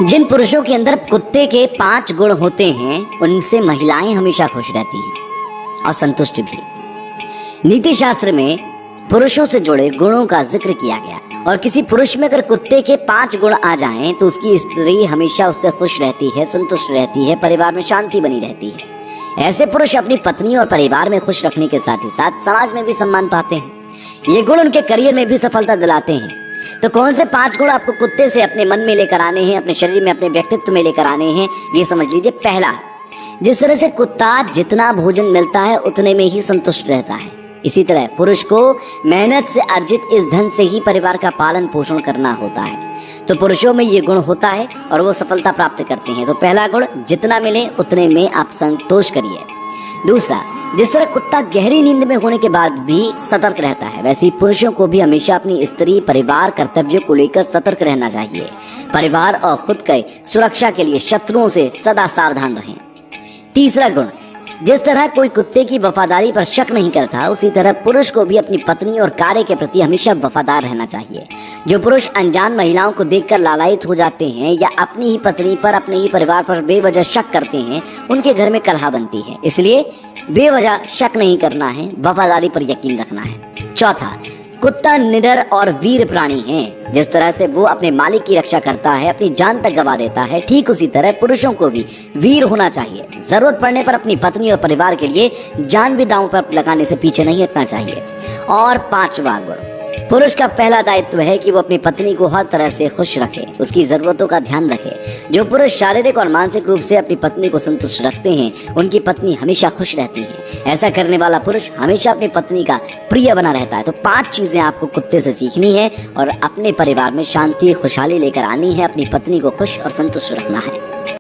जिन पुरुषों के अंदर कुत्ते के 5 गुण होते हैं उनसे महिलाएं हमेशा खुश रहती हैं और संतुष्ट भी। नीति शास्त्र में पुरुषों से जुड़े गुणों का जिक्र किया गया और किसी पुरुष में अगर कुत्ते के 5 गुण आ जाएं तो उसकी स्त्री हमेशा उससे खुश रहती है, संतुष्ट रहती है, परिवार में शांति बनी रहती है। ऐसे पुरुष अपनी पत्नी और परिवार में खुश रखने के साथ ही साथ समाज में भी सम्मान पाते हैं। ये गुण उनके करियर में भी सफलता दिलाते हैं। तो कौन से 5 गुण आपको कुत्ते से अपने मन में लेकर आने हैं, अपने शरीर में, अपने व्यक्तित्व में लेकर आने हैं, ये समझ लीजिए। पहला, जिस तरह से कुत्ता जितना भोजन मिलता है उतने में ही संतुष्ट रहता है, इसी तरह पुरुष को मेहनत से अर्जित इस धन से ही परिवार का पालन पोषण करना होता है। तो पुरुषों में ये गुण होता है और वो सफलता प्राप्त करते हैं। तो पहला गुण, जितना मिले उतने में आप संतोष करिए। दूसरा, जिस तरह कुत्ता गहरी नींद में होने के बाद भी सतर्क रहता है, वैसे ही पुरुषों को भी हमेशा अपनी स्त्री, परिवार, कर्तव्यों को लेकर सतर्क रहना चाहिए। परिवार और खुद के सुरक्षा के लिए शत्रुओं से सदा सावधान रहें। तीसरा गुण, जिस तरह कोई कुत्ते की वफादारी पर शक नहीं करता, उसी तरह पुरुष को भी अपनी पत्नी और कार्य के प्रति हमेशा वफादार रहना चाहिए। जो पुरुष अनजान महिलाओं को देखकर लालायित हो जाते हैं या अपनी ही पत्नी पर, अपने ही परिवार पर बेवजह शक करते हैं, उनके घर में कलह बनती है। इसलिए बेवजह शक नहीं करना है, वफादारी पर यकीन रखना है। चौथा, कुत्ता निडर और वीर प्राणी है। जिस तरह से वो अपने मालिक की रक्षा करता है, अपनी जान तक गंवा देता है, ठीक उसी तरह पुरुषों को भी वीर होना चाहिए। जरूरत पड़ने पर अपनी पत्नी और परिवार के लिए जान भी दांव पर लगाने से पीछे नहीं हटना चाहिए। और 5वां गुण, पुरुष का पहला दायित्व है कि वो अपनी पत्नी को हर तरह से खुश रखे, उसकी जरूरतों का ध्यान रखे। जो पुरुष शारीरिक और मानसिक रूप से अपनी पत्नी को संतुष्ट रखते हैं, उनकी पत्नी हमेशा खुश रहती है। ऐसा करने वाला पुरुष हमेशा अपनी पत्नी का प्रिय बना रहता है। तो 5 चीजें आपको कुत्ते से सीखनी है और अपने परिवार में शांति, खुशहाली लेकर आनी है। अपनी पत्नी को खुश और संतुष्ट रखना है।